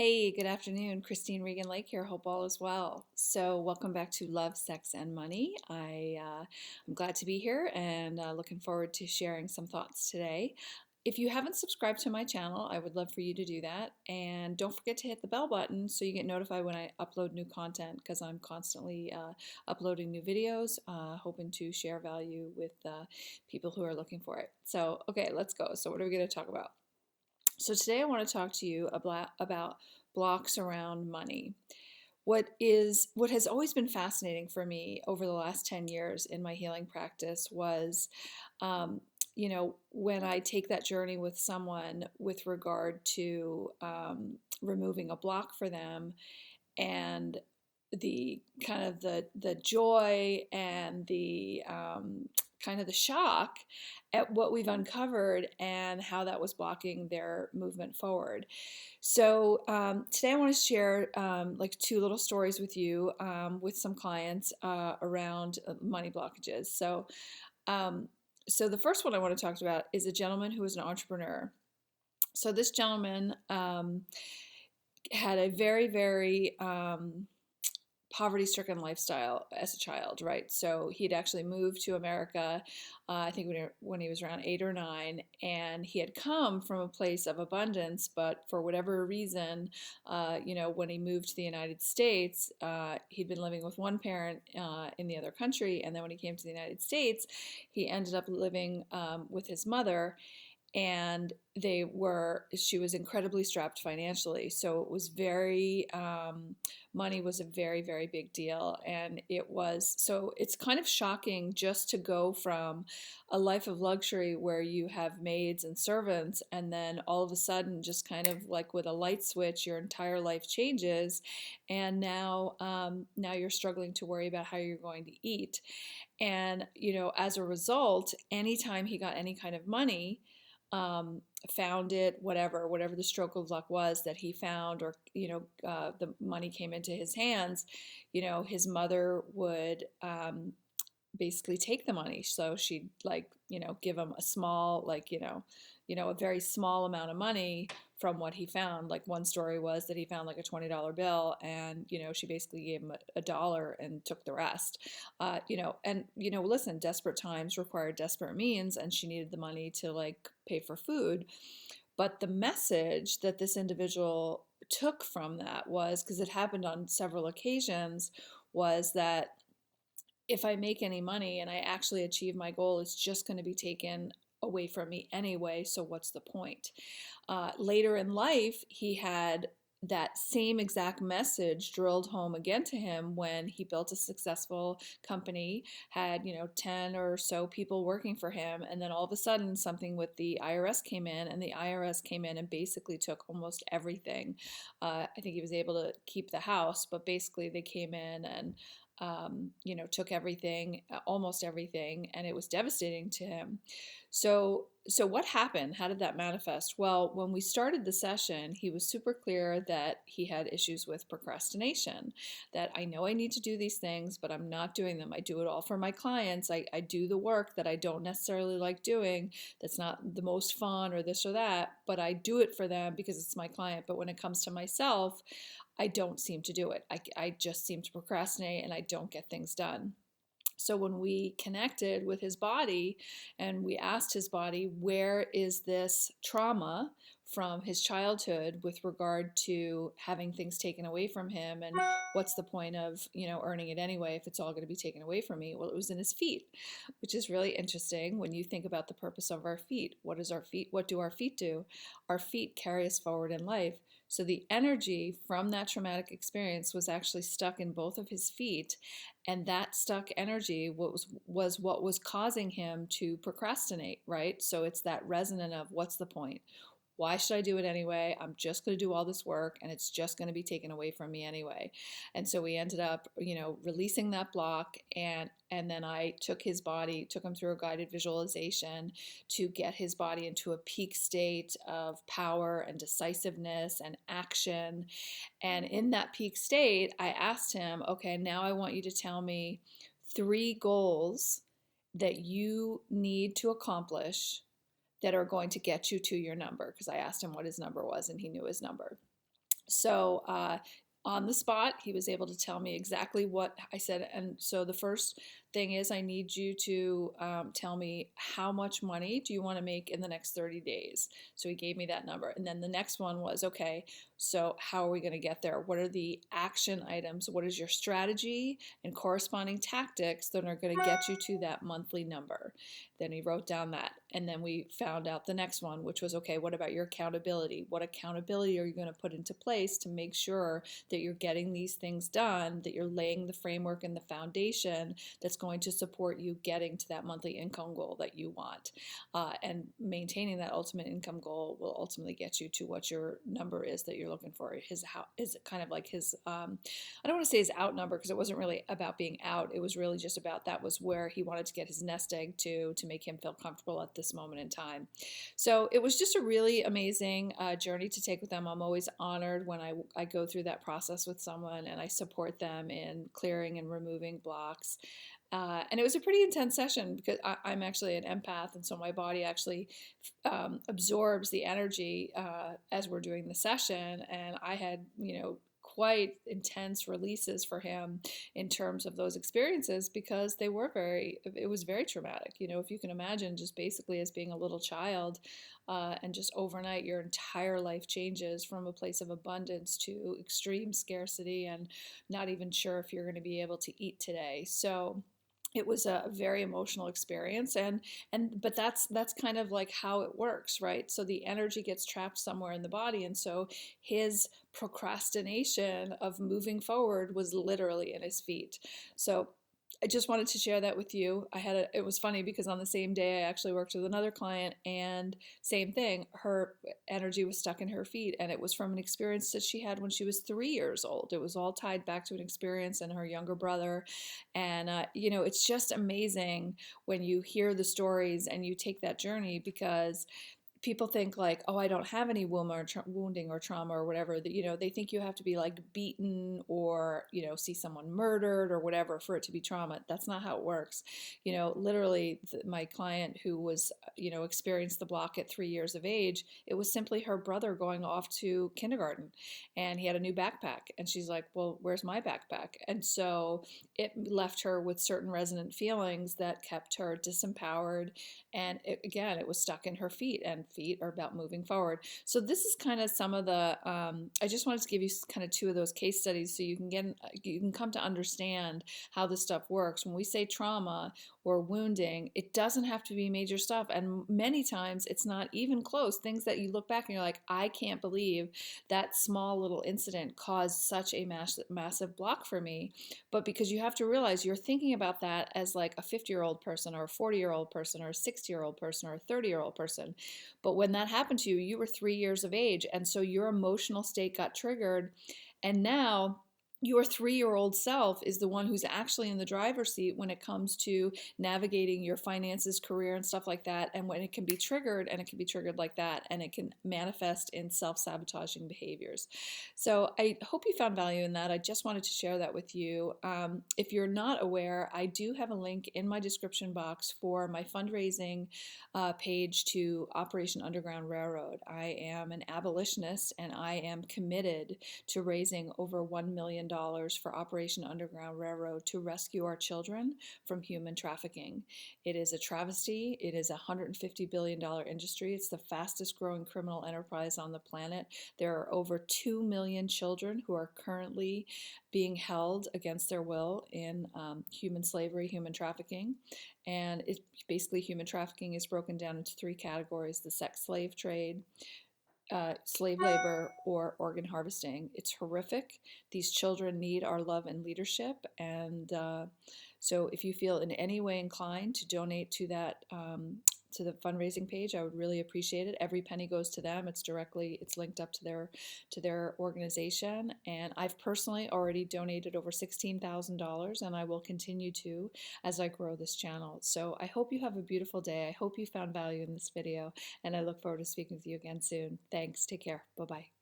Hey, good afternoon. Christine Regan Lake here. Hope all is well. So, welcome back to Love, Sex, and Money. I'm glad to be here and looking forward to sharing some thoughts today. If you haven't subscribed to my channel, I would love for you to do that. And don't forget to hit the bell button so you get notified when I upload new content because I'm constantly uploading new videos, hoping to share value with people who are looking for it. So, okay, let's go. So, what are we going to talk about? So today I want to talk to you about blocks around money. What has always been fascinating for me over the last 10 years in my healing practice was when I take that journey with someone with regard to removing a block for them and the kind of the joy and the kind of the shock at what we've uncovered and how that was blocking their movement forward. So today I want to share like two little stories with you with some clients around money blockages. So the first one I want to talk about is a gentleman who is an entrepreneur. So this gentleman had a very poverty-stricken lifestyle as a child, right? So he'd actually moved to America, I think when he was around 8 or 9, and he had come from a place of abundance, but for whatever reason, when he moved to the United States, he'd been living with one parent in the other country, and then when he came to the United States, he ended up living with his mother, and she was incredibly strapped financially, so it was money was a very big deal. And it's kind of shocking just to go from a life of luxury where you have maids and servants, and then all of a sudden, just kind of like with a light switch, your entire life changes, and now you're struggling to worry about how you're going to eat. And as a result, anytime he got any kind of money, found it, whatever the stroke of luck was that he found, or the money came into his hands, his mother would basically take the money. So she'd give him a small, a very small amount of money from what he found. Like, one story was that he found like a $20 bill, and she basically gave him a dollar and took the rest. Listen, desperate times require desperate means, and she needed the money to like pay for food. But the message that this individual took from that was, because it happened on several occasions, was that if I make any money and I actually achieve my goal, it's just going to be taken away from me anyway. So what's the point? Later in life, he had that same exact message drilled home again to him when he built a successful company, had 10 or so people working for him, and then all of a sudden something with the IRS came in, and the IRS came in and basically took almost everything. I think he was able to keep the house, but basically they came in and took everything, almost everything, and it was devastating to him. So what happened? How did that manifest? Well, when we started the session, he was super clear that he had issues with procrastination, that I know I need to do these things, but I'm not doing them. I do it all for my clients. I do the work that I don't necessarily like doing, that's not the most fun or this or that, but I do it for them because it's my client. But when it comes to myself, I don't seem to do it. I just seem to procrastinate and I don't get things done. So when we connected with his body and we asked his body, where is this trauma from his childhood with regard to having things taken away from him, and what's the point of earning it anyway if it's all going to be taken away from me? Well, it was in his feet, which is really interesting when you think about the purpose of our feet. What do our feet do? Our feet carry us forward in life. So the energy from that traumatic experience was actually stuck in both of his feet, and that stuck energy was what was causing him to procrastinate, right? So it's that resonant of, what's the point? Why should I do it anyway? I'm just going to do all this work and it's just going to be taken away from me anyway. And so we ended up, releasing that block, and then I took him through a guided visualization to get his body into a peak state of power and decisiveness and action. And in that peak state, I asked him, okay, now I want you to tell me 3 goals that you need to accomplish that are going to get you to your number, because I asked him what his number was and he knew his number. So on the spot, he was able to tell me exactly what I said. And so the first thing is, I need you to tell me how much money do you want to make in the next 30 days. So he gave me that number. And then the next one was, okay, so how are we going to get there? What are the action items? What is your strategy and corresponding tactics that are going to get you to that monthly number? Then he wrote down that. And then we found out the next one, which was, okay, what about your accountability? What accountability are you going to put into place to make sure that you're getting these things done, that you're laying the framework and the foundation that's going to support you getting to that monthly income goal that you want. And maintaining that ultimate income goal will ultimately get you to what your number is that you're looking for. His how is kind of like his, I don't want to say his out number, because it wasn't really about being out. It was really just about, that was where he wanted to get his nest egg to make him feel comfortable at this moment in time. So it was just a really amazing journey to take with them. I'm always honored when I go through that process with someone and I support them in clearing and removing blocks. And it was a pretty intense session, because I'm actually an empath, and so my body actually absorbs the energy as we're doing the session. And I had, quite intense releases for him in terms of those experiences, because it was very traumatic. If you can imagine, just basically as being a little child, and just overnight your entire life changes from a place of abundance to extreme scarcity and not even sure if you're going to be able to eat today. So it was a very emotional experience, but that's kind of like how it works, right? So the energy gets trapped somewhere in the body, and so his procrastination of moving forward was literally in his feet. So I just wanted to share that with you. It was funny, because on the same day I actually worked with another client, and same thing, her energy was stuck in her feet, and it was from an experience that she had when she was 3 years old. It was all tied back to an experience and her younger brother. And it's just amazing when you hear the stories and you take that journey, because people think like, oh, I don't have any wounding or trauma or whatever, that, they think you have to be like beaten or, see someone murdered or whatever for it to be trauma. That's not how it works. Literally my client who was, experienced the block at 3 years of age, it was simply her brother going off to kindergarten, and he had a new backpack, and she's like, well, where's my backpack? And so it left her with certain resonant feelings that kept her disempowered. And again, it was stuck in her feet, and feet are about moving forward. So this is kind of some of the, I just wanted to give you kind of two of those case studies so you can come to understand how this stuff works. When we say trauma or wounding, it doesn't have to be major stuff. And many times it's not even close. Things that you look back and you're like, I can't believe that small little incident caused such a massive block for me. But because you have to realize you're thinking about that as like a 50-year-old person or a 40-year-old person or a 60-year-old person or a 30-year-old person. But when that happened to you, you were 3 years of age. And so your emotional state got triggered. And now your 3-year-old self is the one who's actually in the driver's seat when it comes to navigating your finances, career, and stuff like that. And when it can be triggered, and it can be triggered like that, and it can manifest in self-sabotaging behaviors. So I hope you found value in that. I just wanted to share that with you. If you're not aware, I do have a link in my description box for my fundraising page to Operation Underground Railroad. I am an abolitionist, and I am committed to raising over $1 million for Operation Underground Railroad to rescue our children from human trafficking. It is a travesty. It is a $150 billion industry. It's the fastest growing criminal enterprise on the planet. There are over 2 million children who are currently being held against their will in human slavery, human trafficking. And basically human trafficking is broken down into three categories: the sex slave trade, slave labor, or organ harvesting. It's horrific. These children need our love and leadership. And so if you feel in any way inclined to donate to that, to the fundraising page, I would really appreciate it. Every penny goes to them. It's linked up to their organization. And I've personally already donated over $16,000, and I will continue to as I grow this channel. So I hope you have a beautiful day. I hope you found value in this video, and I look forward to speaking with you again soon. Thanks. Take care. Bye-bye.